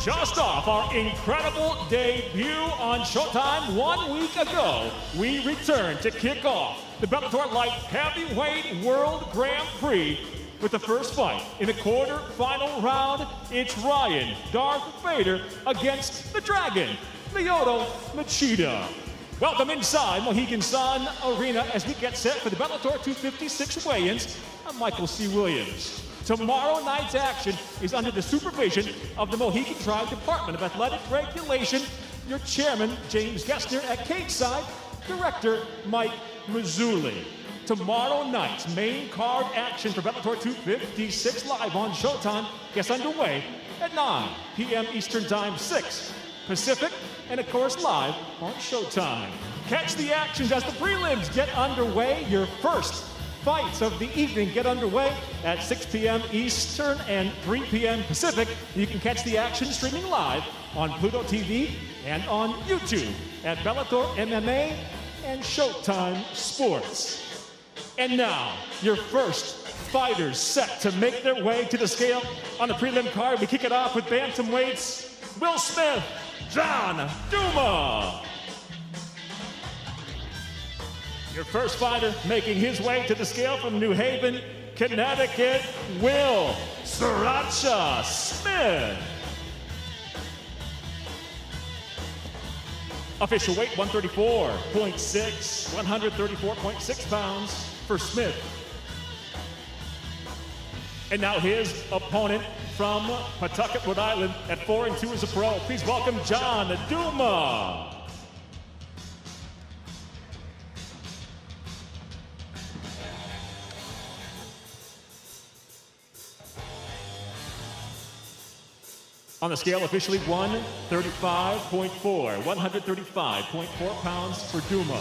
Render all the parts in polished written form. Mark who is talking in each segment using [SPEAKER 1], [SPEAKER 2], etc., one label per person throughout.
[SPEAKER 1] Just off our incredible debut on Showtime 1 week ago, we return to kick off the Bellator Light Heavyweight World Grand Prix with the first fight in the quarter-final round. It's Ryan Darth Vader against the Dragon, Lyoto Machida. Welcome inside Mohegan Sun Arena as we get set for the Bellator 256 weigh-ins. I'm Michael C. Williams. Tomorrow night's action is under the supervision of the Mohegan Tribe Department of Athletic Regulation, your chairman, James Gessner, at Cageside, director, Mike Mazzulli. Tomorrow night's main card action for Bellator 256 live on Showtime gets underway at 9 p.m. Eastern Time, 6 Pacific, and of course live on Showtime. Catch the actions as the prelims get underway. Your first fights of the evening get underway at 6 p.m. Eastern and 3 p.m. Pacific. You can catch the action streaming live on Pluto TV and on YouTube at Bellator MMA and Showtime Sports. And now, your first fighters set to make their way to the scale on the prelim card. We kick it off with bantamweights, Will Smith, John Duma. Your first fighter making his way to the scale from New Haven, Connecticut, Will Sriracha Smith. Official weight 134.6 pounds for Smith. And now his opponent from Pawtucket, Rhode Island at 4-2 as a pro. Please welcome John Duma. On the scale, officially 135.4 pounds for Duma.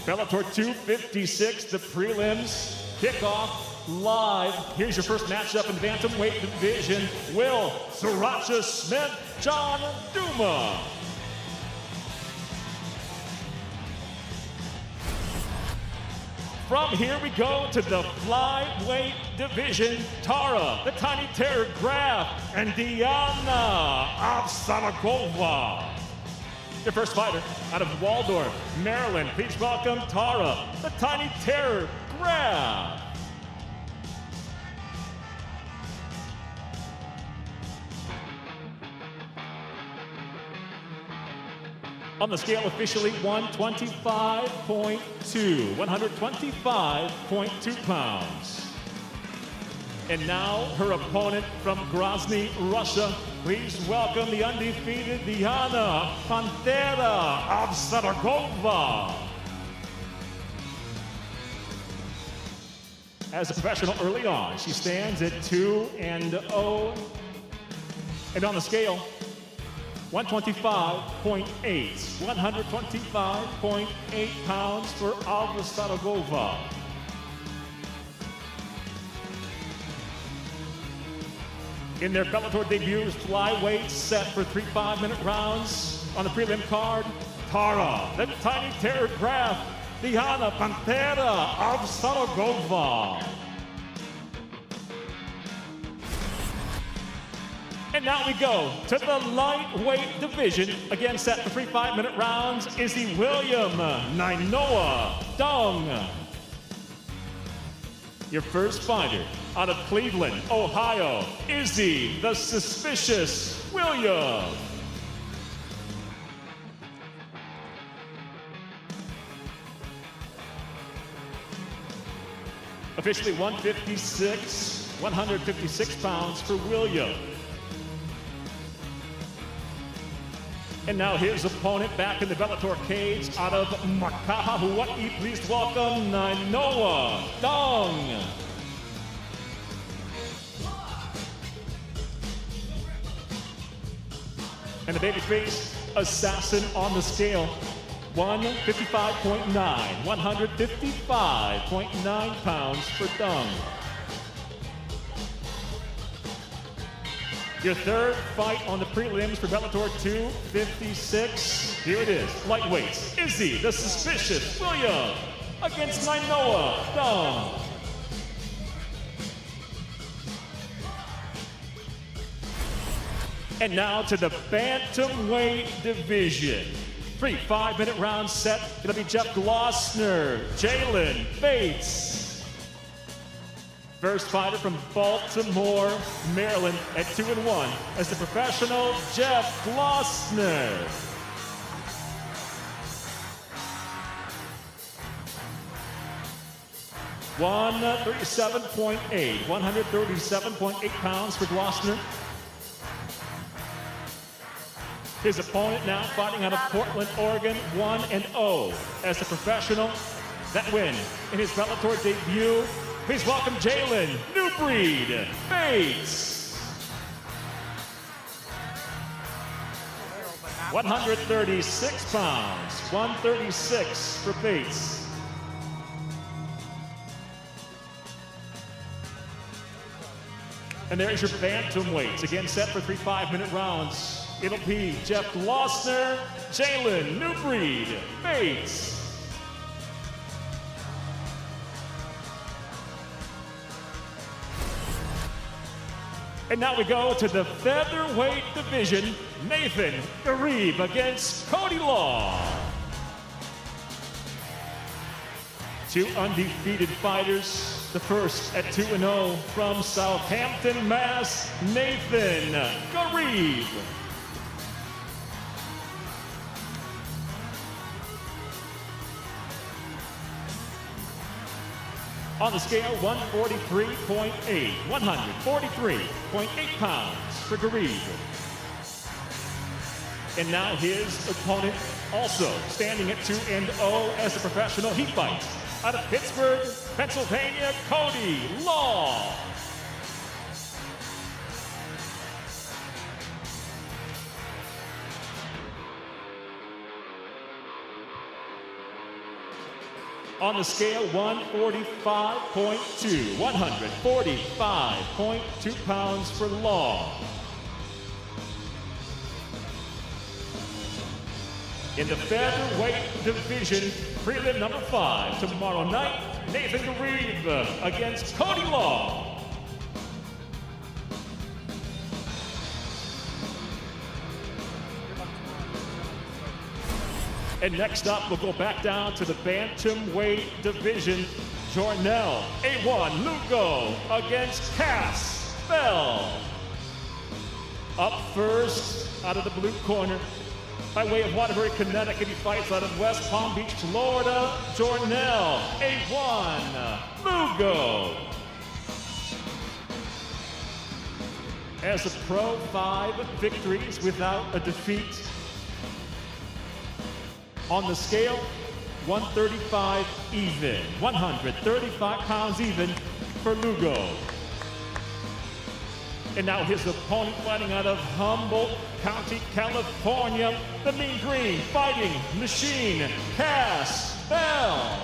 [SPEAKER 1] Bellator 256, the prelims kick off live. Here's your first matchup in the bantamweight division. Will Sriracha Smith, John Duma. From here we go to the flyweight division. Tara, the Tiny Terror Graf, and Diana Avsanagova. Your first fighter out of Waldorf, Maryland. Please welcome Tara, the Tiny Terror Graf. On the scale, officially 125.2 pounds. And now her opponent from Grozny, Russia. Please welcome the undefeated Diana Pantera Avsanagova. As a professional early on, she stands at 2-0. And on the scale, 125.8 pounds for Avsanagova. In their Bellator debuts, flyweights set for 3 5-minute rounds. On the prelim card, Tara, the Tiny Terror Graf, Diana Pantera Avsanagova. And now we go to the lightweight division. Again, set for 3 5-minute rounds, IZZY William Nainoa Dong. Your first fighter out of Cleveland, Ohio, IZZY the Suspicious William. Officially 156 pounds for William. And now his opponent back in the Bellator cage out of Makaha, Hawaii. Please welcome Nainoa Dong. And the babyface assassin on the scale, 155.9 pounds for Dong. Your third fight on the prelims for Bellator 256. Here it is, lightweights. IZZY the Suspicious William against Nainoa Dong. And now to the bantamweight division. 3 5-minute round set. It'll be Jeff Glossner, Jalen Bates. First fighter from Baltimore, Maryland at 2-1 as the professional Jeff Glossner. $137.8 pounds for Glossner. His opponent now fighting out of Portland, Oregon, 1-0 as a professional. That win in his Bellator debut. Please welcome Jalen New Breed Bates. 136 pounds, 136 for Bates. And there's your bantamweights, again set for 3 5-minute rounds. It'll be Jeff Glossner, Jalen New Breed Bates. And now we go to the featherweight division. Nathan Garib against Cody Law. 2 undefeated fighters. The first at 2-0 from Southampton, Mass, Nathan Garib. On the scale, 143.8 pounds for Garib. And now his opponent, also standing at 2-0 as a professional. He fights out of Pittsburgh, Pennsylvania, Cody Law. On the scale, 145.2 pounds for Law. In the featherweight division, prelim number 5, tomorrow night, Nathan Garib against Cody Law. And next up, we'll go back down to the bantamweight division. Jornell A1 Lugo against Cass Bell. Up first, out of the blue corner, by way of Waterbury, Connecticut, he fights out of West Palm Beach, Florida, Jornell A1 Lugo. As a pro, 5 victories without a defeat. On the scale, 135 even, 135 pounds even for Lugo. And now his opponent fighting out of Humboldt County, California, the Mean Green Fighting Machine, Cass Bell.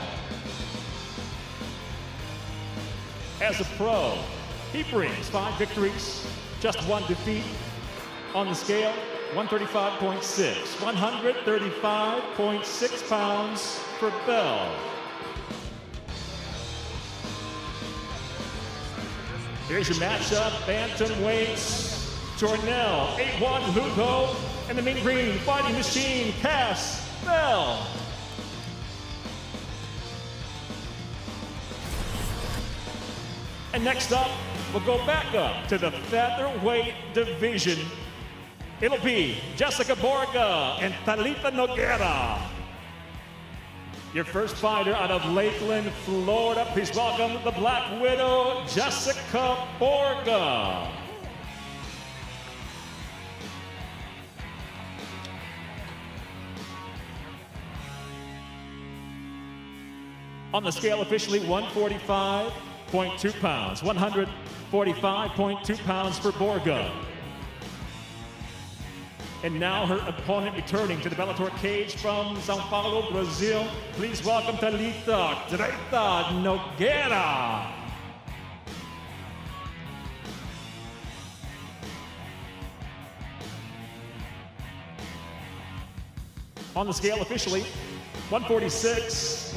[SPEAKER 1] As a pro, he brings 5 victories, just 1 defeat. On the scale, 135.6, 135.6 pounds for Bell. Here's your matchup, bantamweights, Jornell, A1 Lugo, and the Mean Green Fighting Machine, Cass Bell. And next up, we'll go back up to the featherweight division. It'll be Jessica Borga and Talitha Noguera. Your first fighter out of Lakeland, Florida. Please welcome the Black Widow, Jessica Borga. On the scale, officially 145.2 pounds, 145.2 pounds for Borga. And now her opponent returning to the Bellator cage from Sao Paulo, Brazil. Please welcome Talitha Noguera. On the scale officially, 146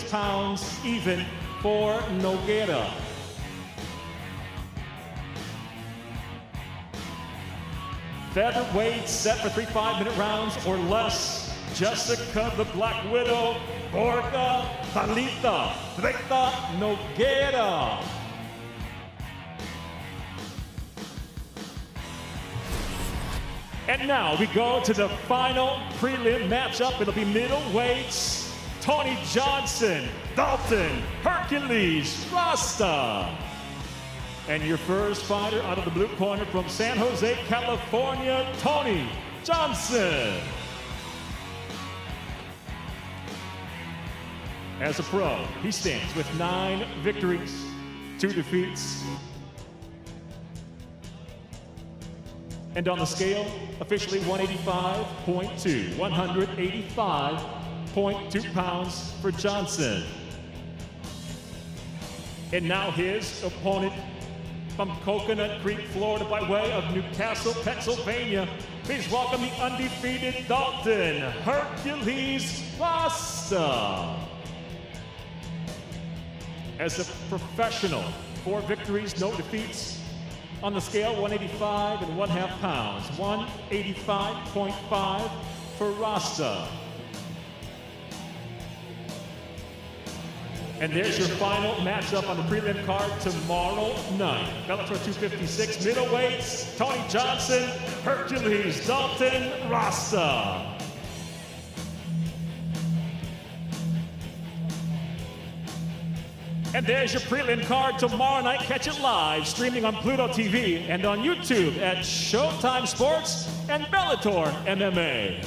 [SPEAKER 1] pounds even for Noguera. Featherweight set for 3 5-minute rounds or less. Jessica the Black Widow, Borga, Talita, Recta Nogueira. And now we go to the final prelim matchup. It'll be middleweights. Tony Johnson, Dalton, Hercules, ROSTA. And your first fighter out of the blue corner from San Jose, California, Tony Johnson. As a pro, he stands with 9 victories, 2 defeats. And on the scale, officially 185.2, 185.2 pounds for Johnson. And now his opponent from Coconut Creek, Florida, by way of Newcastle, Pennsylvania. Please welcome the undefeated Dalton Hercules ROSTA. As a professional, 4 victories, no defeats. On the scale, 185 and 1/2 pounds, 185.5 for ROSTA. And there's your final matchup on the prelim card tomorrow night. Bellator 256 middleweights, Tony Johnson, Hercules Dalton, ROSTA. And there's your prelim card tomorrow night. Catch it live, streaming on Pluto TV and on YouTube at Showtime Sports and Bellator MMA.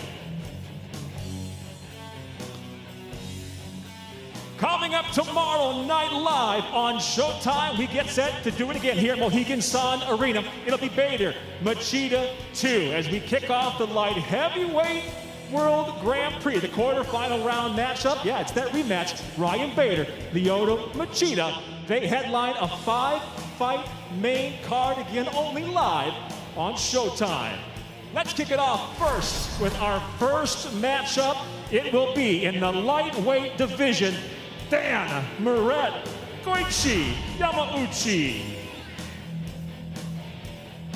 [SPEAKER 1] Coming up tomorrow night live on Showtime, we get set to do it again here at Mohegan Sun Arena. It'll be Bader, Machida 2 as we kick off the light heavyweight World Grand Prix, the quarterfinal round matchup. Yeah, it's that rematch. Ryan Bader, Lyoto Machida. They headline a 5-fight main card again, only live on Showtime. Let's kick it off first with our first matchup. It will be in the lightweight division. Dan Muret, Goichi Yamauchi.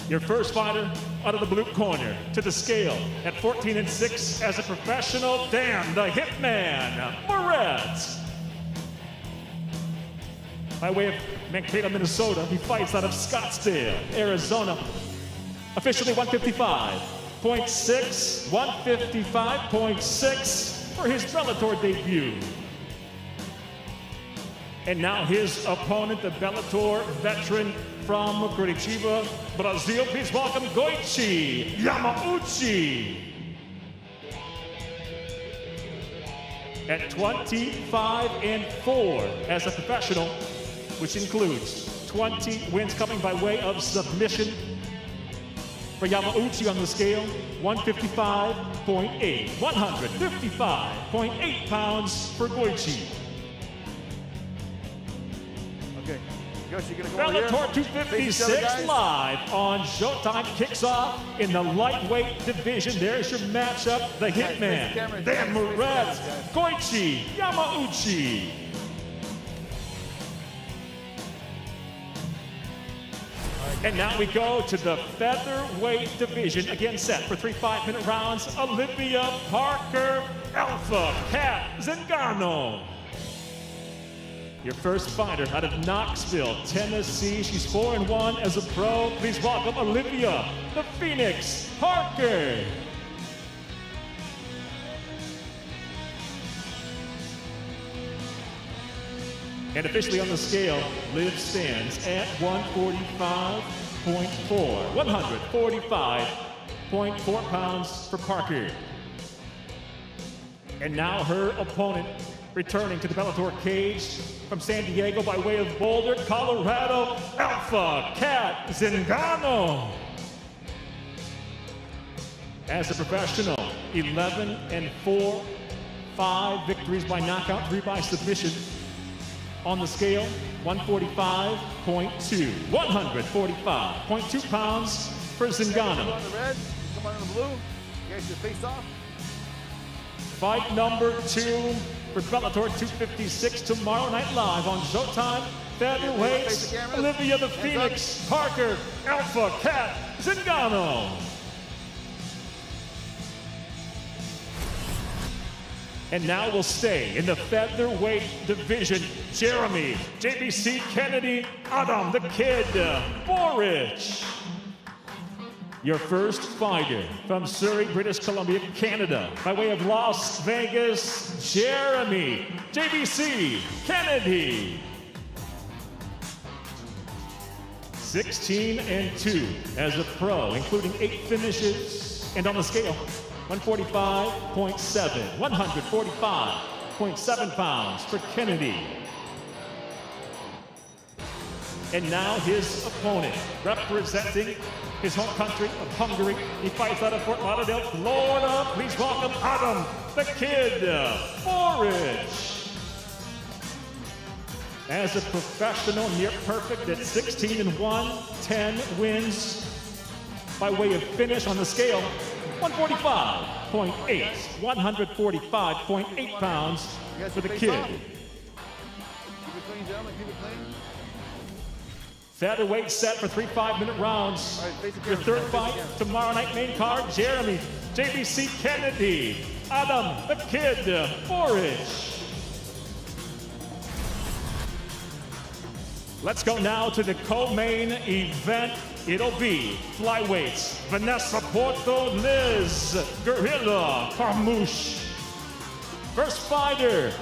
[SPEAKER 1] Your first fighter out of the blue corner, to the scale at 14-6 as a professional, Dan the Hitman Muret. By way of Mankato, Minnesota, he fights out of Scottsdale, Arizona. Officially 155.6, 155.6 for his Bellator debut. And now his opponent, the Bellator veteran from Curitiba, Brazil. Please welcome Goichi Yamauchi. At 25-4 as a professional, which includes 20 wins coming by way of submission. For Yamauchi on the scale, 155.8, 155.8 pounds for Goichi.
[SPEAKER 2] Okay.
[SPEAKER 1] Bellator 256 live on Showtime kicks off in the lightweight division. There's your matchup, the Hitman, Dan Muret, Goichi Yamauchi. And now we go to the featherweight division, again set for 3 5-minute rounds. Olivia Parker, Alpha Cat Zingano. Your first fighter out of Knoxville, Tennessee. She's 4-1 as a pro. Please welcome Olivia, the Phoenix Parker. And officially on the scale, Liv stands at 145.4, 145.4 pounds for Parker. And now her opponent, returning to the Bellator cage from San Diego by way of Boulder, Colorado, Alpha Cat Zingano. As a professional, 11-4, 5 victories by knockout, 3 by submission. On the scale, 145.2, 145.2 pounds for Zingano.
[SPEAKER 2] Come on the red, come on the blue. Get your face off.
[SPEAKER 1] Fight number 2 for Bellator 256 tomorrow night live on Showtime. Featherweights, Olivia the Phoenix Parker, Alpha Cat Zingano. And now we'll stay in the featherweight division. Jeremy, JBC Kennedy, Adam the Kid, BORICS. Your first fighter from Surrey, British Columbia, Canada, by way of Las Vegas, Jeremy, JBC Kennedy. 16-2 as a pro, including 8 finishes, and on the scale, 145.7, 145.7 pounds for Kennedy. And now his opponent, representing his home country of Hungary. He fights out of Fort Lauderdale, Florida. Please welcome Adam the Kid, BORICS. As a professional, near perfect at 16-1, 10 wins by way of finish on the scale, 145.8, 145.8 pounds for the Kid.
[SPEAKER 2] Keep it clean, gentlemen, keep it clean.
[SPEAKER 1] Featherweight set for 3 5-minute rounds.
[SPEAKER 2] All right,
[SPEAKER 1] Your third fight tomorrow night, main card, Jeremy, JBC Kennedy, Adam the Kid, BORICS. Let's go now to the co-main event. It'll be flyweights, VANESSA Porto, Liz, Guerrilla, CARMOUCHE. First fighter,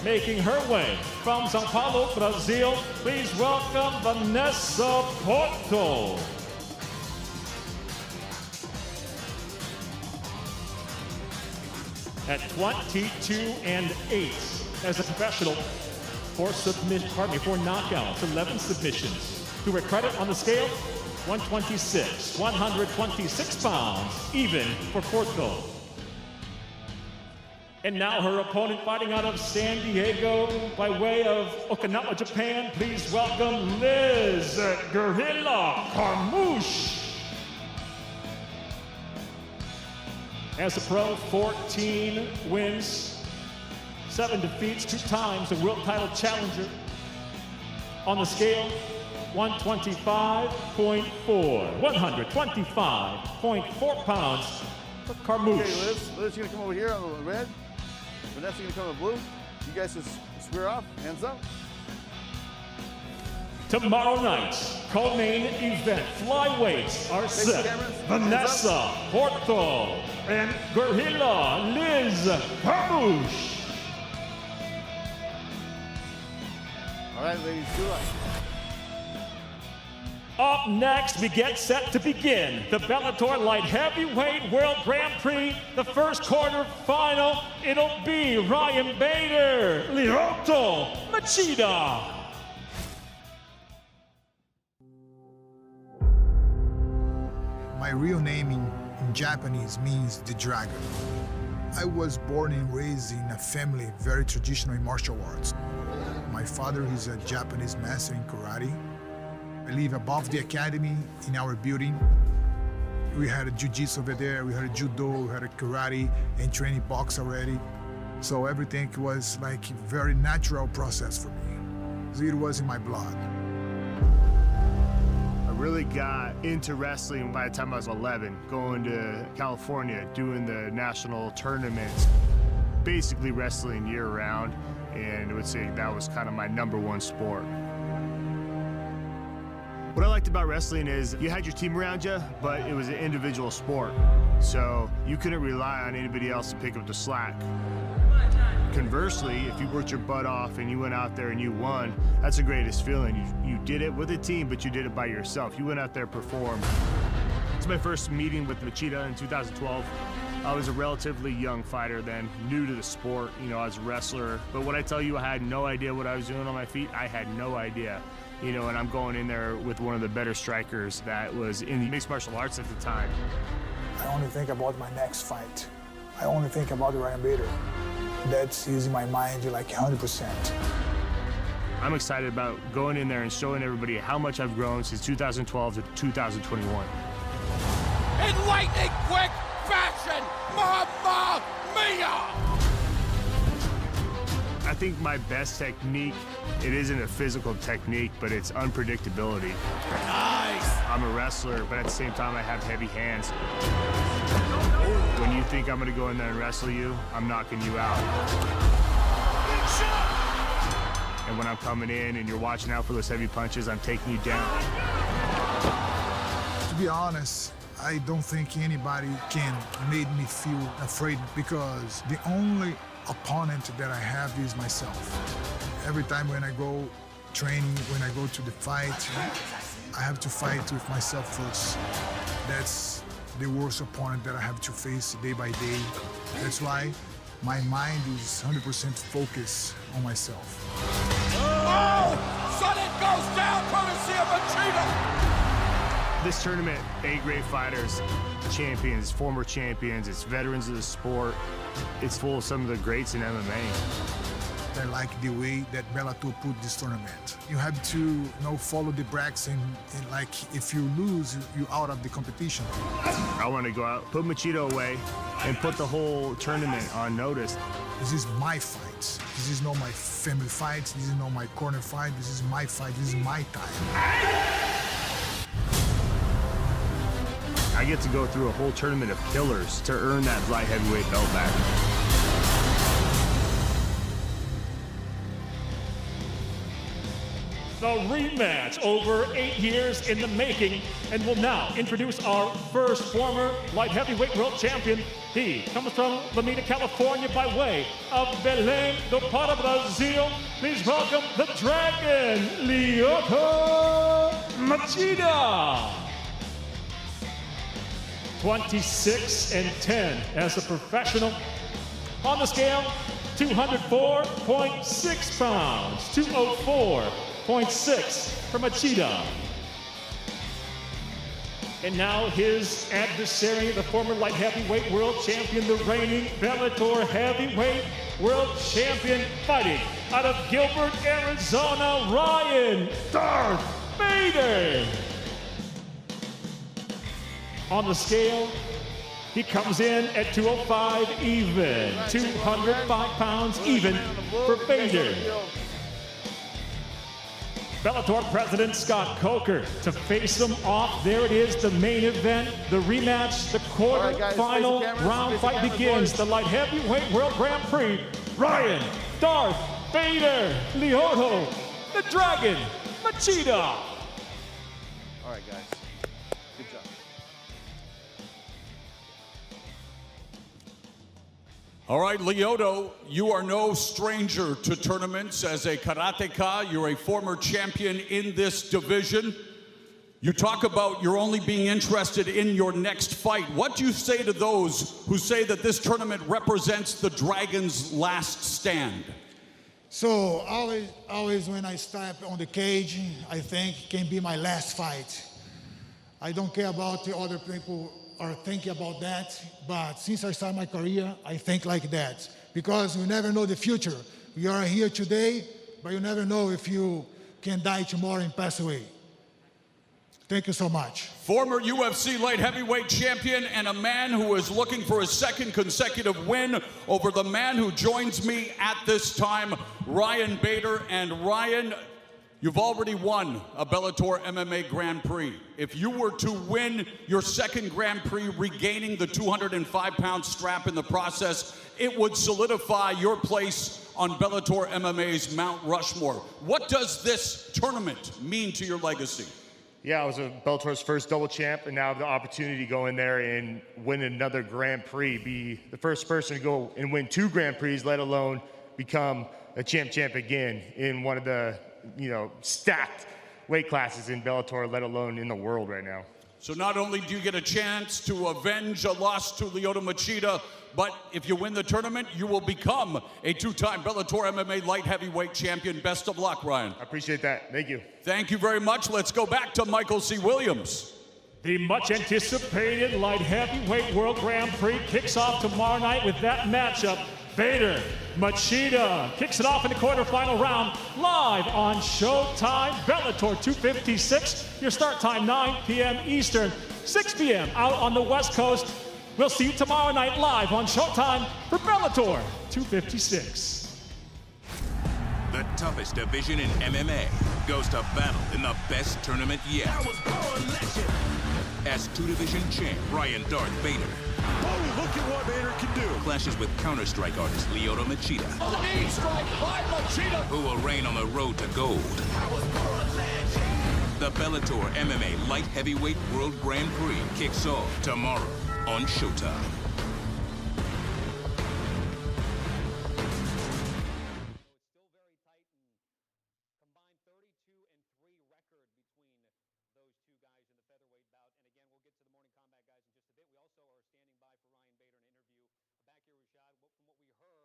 [SPEAKER 1] making her way from São Paulo, Brazil. Please welcome VANESSA Porto. At 22-8 as a professional, 4 knockouts, 11 submissions. To her credit on the scale, 126 pounds, even for Porto. And now her opponent fighting out of San Diego by way of Okinawa, Japan. Please welcome Liz Guerrilla CARMOUCHE. As a pro, 14 wins, 7 defeats, 2 times a world title challenger. On the scale, 125.4, 125.4 pounds for CARMOUCHE.
[SPEAKER 2] Okay, Liz, you're gonna come over here on the red. VANESSA gonna come on the blue. You guys just square off, hands up.
[SPEAKER 1] Tomorrow night, co-main event, flyweights are set. VANESSA Porto and Guerrilla Liz CARMOUCHE.
[SPEAKER 2] All right, ladies, good luck.
[SPEAKER 1] Up next, we get set to begin the Bellator Light Heavyweight World Grand Prix, the first quarter final. It'll be Ryan Bader, Machida.
[SPEAKER 3] My real name in Japanese means the dragon. I was born and raised in a family very traditional in martial arts. My father is a Japanese master in karate. I live above the academy in our building. We had a Jiu-Jitsu over there, we had a judo, we had a karate, and training box already. So everything was like a very natural process for me. It was in my blood.
[SPEAKER 4] I really got into wrestling by the time I was 11, going to California, doing the national tournaments, basically wrestling year-round, and I would say that was kind of my #1 sport. What I liked about wrestling is you had your team around you, but it was an individual sport. So you couldn't rely on anybody else to pick up the slack. Conversely, if you worked your butt off and you went out there and you won, that's the greatest feeling. You did it with a team, but you did it by yourself. You went out there and performed. It's my first meeting with Machida in 2012. I was a relatively young fighter then, new to the sport, you know, as a wrestler. But when I tell you I had no idea what I was doing on my feet, I had no idea. You know, and I'm going in there with one of the better strikers that was in the mixed martial arts at the time.
[SPEAKER 5] I only think about my next fight. I only think about Ryan Bader. That's using my mind like 100%.
[SPEAKER 4] I'm excited about going in there and showing everybody how much I've grown since 2012 to 2021.
[SPEAKER 6] In lightning quick fashion, Mamma Mia!
[SPEAKER 4] I think my best technique, it isn't a physical technique, but it's unpredictability.
[SPEAKER 6] Nice!
[SPEAKER 4] I'm a wrestler, but at the same time, I have heavy hands. When you think I'm gonna go in there and wrestle you, I'm knocking you out. And when I'm coming in and you're watching out for those heavy punches, I'm taking you down.
[SPEAKER 3] To be honest, I don't think anybody can make me feel afraid because the only opponent that I have is myself. Every time when I go training, when I go to the fight, I have to fight with myself first. That's the worst opponent that I have to face day by day. That's why my mind is 100% focused on myself.
[SPEAKER 6] Oh! Son, it goes down courtesy of Machida!
[SPEAKER 4] This tournament, 8 great fighters, champions, former champions, it's veterans of the sport. It's full of some of the greats in MMA.
[SPEAKER 3] I like the way that Bellator put this tournament. You have to follow the brackets and like if you lose, you're out of the competition.
[SPEAKER 4] I want to go out, put Machida away, and put the whole tournament on notice.
[SPEAKER 3] This is my fight. This is not my family fight. This is not my corner fight. This is my fight. This is my time.
[SPEAKER 4] I get to go through a whole tournament of killers to earn that light heavyweight belt back.
[SPEAKER 1] The rematch over 8 years in the making, and will now introduce our first former light heavyweight world champion. He comes from Machida, California by way of Belém do Pará, Brazil. Please welcome the Dragon, Lyoto Machida. 26-10 as a professional. On the scale, 204.6 pounds, 204.6 for Machida. And now his adversary, the former light heavyweight world champion, the reigning Bellator heavyweight world champion, fighting out of Gilbert, Arizona, Ryan Darth Bader. On the scale, he comes in at 205 even, 205 pounds even for Bader. Bellator President Scott Coker to face them off. There it is, the main event, the rematch, the quarter-final round fight begins. The light heavyweight world Grand Prix. Ryan Darth Bader, Lyoto, the Dragon, Machida.
[SPEAKER 2] All right, guys. Good job.
[SPEAKER 7] All right, Lyoto, you are no stranger to tournaments. As a karateka, you're a former champion in this division. You talk about you're only being interested in your next fight. What do you say to those who say that this tournament represents the Dragon's last stand?
[SPEAKER 5] So always when I step on the cage, I think it can be my last fight. I don't care about the other people are thinking about that, but since I started my career, I think like that. Because you never know the future. You are here today, but you never know if you can die tomorrow and pass away. Thank you so much.
[SPEAKER 7] Former UFC light heavyweight champion and a man who is looking for his second consecutive win over the man who joins me at this time, Ryan Bader. And Ryan, you've already won a Bellator MMA Grand Prix. If you were to win your second Grand Prix, regaining the 205-pound strap in the process, it would solidify your place on Bellator MMA's Mount Rushmore. What does this tournament mean to your legacy?
[SPEAKER 4] Yeah, I was Bellator's first double champ, and now I have the opportunity to go in there and win another Grand Prix, be the first person to go and win 2 Grand Prix, let alone become a champ again in one of the stacked weight classes in Bellator, let alone in the world right now.
[SPEAKER 7] So not only do you get a chance to avenge a loss to Lyoto Machida, but if you win the tournament, you will become a 2-time Bellator MMA light heavyweight champion. Best of luck, Ryan.
[SPEAKER 4] I appreciate that. Thank you.
[SPEAKER 7] Thank you very much. Let's go back to Michael C. Williams.
[SPEAKER 1] The much anticipated light heavyweight world Grand Prix kicks off tomorrow night with that matchup. Bader, Machida kicks it off in the quarterfinal round, live on Showtime, Bellator 256. Your start time, 9 p.m. Eastern, 6 p.m. out on the West Coast. We'll see you tomorrow night live on Showtime for Bellator 256.
[SPEAKER 8] The toughest division in MMA. goes to battle in the best tournament yet. I was born legend. As two-division champ, Ryan Darth Bader.
[SPEAKER 6] Oh, look at what Bader can do.
[SPEAKER 8] Clashes with Counter-Strike artist Lyoto Machida.
[SPEAKER 6] Oh, knee strike by Machida.
[SPEAKER 8] Who will reign on the road to gold.
[SPEAKER 6] I was born legend.
[SPEAKER 8] The Bellator MMA Light Heavyweight World Grand Prix kicks off tomorrow on Showtime.
[SPEAKER 9] Back here, Rashad, from what we heard,